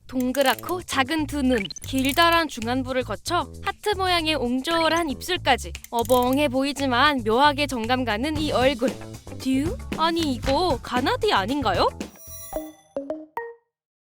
동그랗고 작은 두 눈, 길다란 중안부를 거쳐 하트 모양의 옹졸한 입술까지 어벙해 보이지만 묘하게 정감 가는 이 얼굴. 듀? 아니 이거 가나디 아닌가요?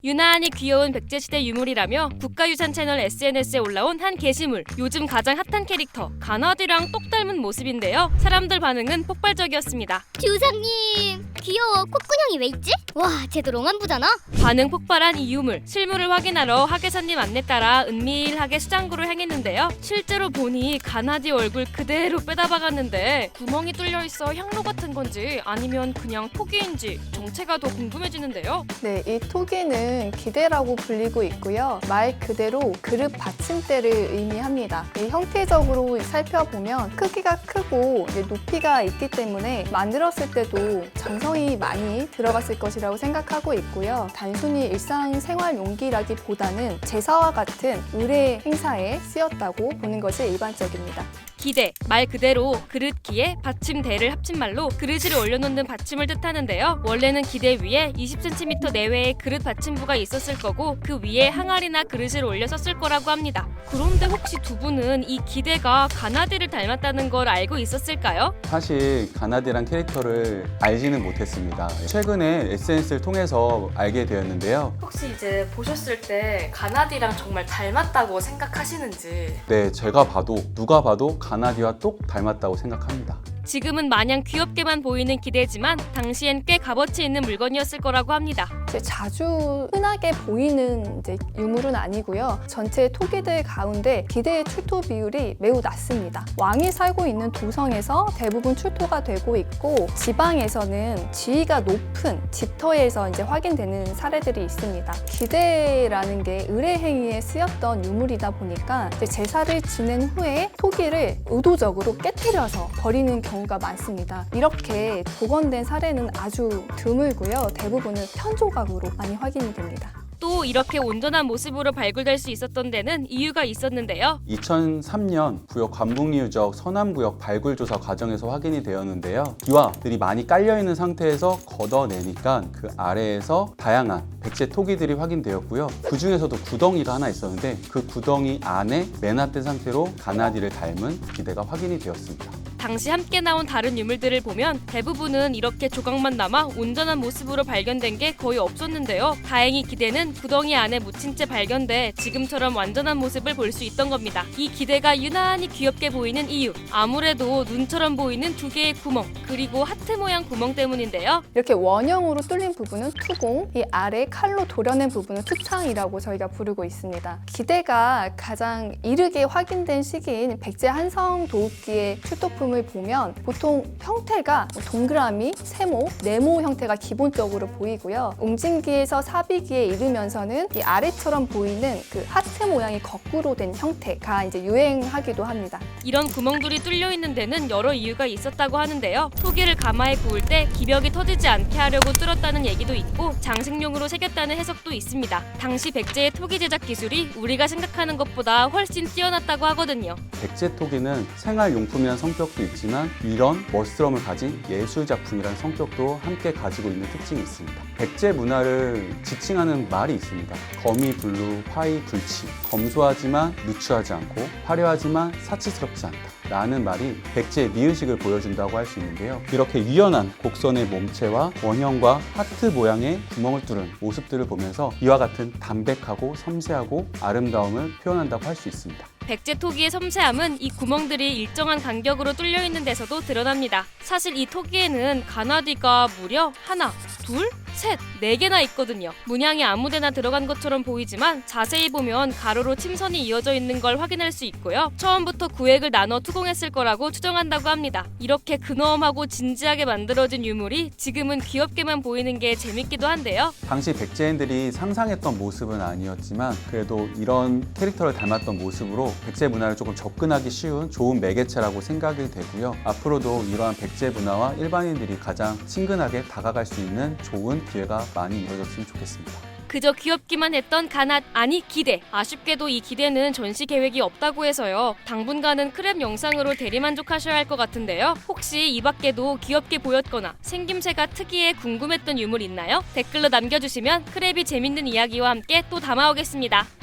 유난히 귀여운 백제시대 유물이라며 국가유산 채널 SNS에 올라온 한 게시물. 요즘 가장 핫한 캐릭터 가나디랑 똑 닮은 모습인데요. 사람들 반응은 폭발적이었습니다. 주상님 귀여워. 콧구녕이 왜 있지? 와 쟤도 롱안부잖아. 반응 폭발한 이 유물. 실물을 확인하러 하계사님 안내 따라 은밀하게 수장구를 향했는데요. 실제로 보니 가나디 얼굴 그대로 빼다 박았는데 구멍이 뚫려 있어 향로 같은 건지 아니면 그냥 토기인지 정체가 더 궁금해지는데요. 네, 이 토기는 기대라고 불리고 있고요. 말 그대로 그릇 받침대를 의미합니다. 이 형태적으로 살펴보면 크기가 크고 높이가 있기 때문에 만들었을 때도 정성이 많이 들어갔을 것이라고 생각하고 있고요. 단순히 일상생활 용기라기보다는 제사와 같은 의례 행사에 쓰였다고 보는 것이 일반적입니다. 기대, 말 그대로 그릇기에 받침대를 합친 말로 그릇을 올려놓는 받침을 뜻하는데요. 원래는 기대 위에 20cm 내외의 그릇 받침부가 있었을 거고 그 위에 항아리나 그릇을 올려 썼을 거라고 합니다. 그런데 혹시 두 분은 이 기대가 가나디를 닮았다는 걸 알고 있었을까요? 사실 가나디란 캐릭터를 알지는 못했습니다. 최근에 SNS를 통해서 알게 되었는데요. 혹시 이제 보셨을 때 가나디랑 정말 닮았다고 생각하시는지? 네, 제가 봐도 누가 봐도 가나디와 똑 닮았다고 생각합니다. 지금은 마냥 귀엽게만 보이는 기대지만 당시엔 꽤 값어치 있는 물건이었을 거라고 합니다. 자주 흔하게 보이는 유물은 아니고요. 전체 토기들 가운데 기대의 출토 비율이 매우 낮습니다. 왕이 살고 있는 도성에서 대부분 출토가 되고 있고 지방에서는 지위가 높은 집터에서 확인되는 사례들이 있습니다. 기대라는 게 의례 행위에 쓰였던 유물이다 보니까 제사를 지낸 후에 토기를 의도적으로 깨뜨려서 버리는 경우가 많습니다. 이렇게 복원된 사례는 아주 드물고요. 대부분은 편조각으로 많이 확인이 됩니다. 또 이렇게 온전한 모습으로 발굴될 수 있었던 데는 이유가 있었는데요. 2003년 구역 관북리유적 서남구역 발굴조사 과정에서 확인이 되었는데요. 기와들이 많이 깔려있는 상태에서 걷어내니까 그 아래에서 다양한 백제 토기들이 확인되었고요. 그 중에서도 구덩이가 하나 있었는데 그 구덩이 안에 맨합된 상태로 가나디를 닮은 기대가 확인이 되었습니다. 당시 함께 나온 다른 유물들을 보면 대부분은 이렇게 조각만 남아 온전한 모습으로 발견된 게 거의 없었는데요. 다행히 기대는 구덩이 안에 묻힌 채 발견돼 지금처럼 완전한 모습을 볼 수 있던 겁니다. 이 기대가 유난히 귀엽게 보이는 이유, 아무래도 눈처럼 보이는 두 개의 구멍, 그리고 하트 모양 구멍 때문인데요. 이렇게 원형으로 뚫린 부분은 투공, 이 아래 칼로 도려낸 부분은 투창이라고 저희가 부르고 있습니다. 기대가 가장 이르게 확인된 시기인 백제 한성 도읍기의 출토품 을 보면 보통 형태가 동그라미, 세모, 네모 형태가 기본적으로 보이고요. 웅진기에서 사비기에 이르면서는 이 아래처럼 보이는 그 하트 모양이 거꾸로 된 형태가 유행하기도 합니다. 이런 구멍들이 뚫려 있는 데는 여러 이유가 있었다고 하는데요. 토기를 가마에 구울 때 기벽이 터지지 않게 하려고 뚫었다는 얘기도 있고 장식용으로 새겼다는 해석도 있습니다. 당시 백제의 토기 제작 기술이 우리가 생각하는 것보다 훨씬 뛰어났다고 하거든요. 백제 토기는 생활용품이란 성격도 있지만 이런 멋스러움을 가진 예술작품이라는 성격도 함께 가지고 있는 특징이 있습니다. 백제 문화를 지칭하는 말이 있습니다. 거미, 불루, 화이, 불치. 검소하지만 누추하지 않고 화려하지만 사치스럽지 않다 라는 말이 백제의 미의식을 보여준다고 할 수 있는데요. 이렇게 유연한 곡선의 몸체와 원형과 하트 모양의 구멍을 뚫은 모습들을 보면서 이와 같은 담백하고 섬세하고 아름다움을 표현한다고 할 수 있습니다. 백제 토기의 섬세함은 이 구멍들이 일정한 간격으로 뚫려 있는 데서도 드러납니다. 사실 이 토기에는 가나디가 무려 하나, 둘, 셋, 4개나 있거든요. 문양이 아무데나 들어간 것처럼 보이지만 자세히 보면 가로로 침선이 이어져 있는 걸 확인할 수 있고요. 처음부터 구획을 나눠 투공했을 거라고 추정한다고 합니다. 이렇게 근엄하고 진지하게 만들어진 유물이 지금은 귀엽게만 보이는 게 재밌기도 한데요. 당시 백제인들이 상상했던 모습은 아니었지만 그래도 이런 캐릭터를 닮았던 모습으로 백제 문화를 조금 접근하기 쉬운 좋은 매개체라고 생각이 되고요. 앞으로도 이러한 백제 문화와 일반인들이 가장 친근하게 다가갈 수 있는 좋은 기회가 많이 이루어졌으면 좋겠습니다. 그저 귀엽기만 했던 가낫, 아니 기대. 아쉽게도 이 기대는 전시 계획이 없다고 해서요. 당분간은 크랩 영상으로 대리만족하셔야 할 것 같은데요. 혹시 이 밖에도 귀엽게 보였거나 생김새가 특이해 궁금했던 유물 있나요? 댓글로 남겨주시면 크랩이 재밌는 이야기와 함께 또 담아오겠습니다.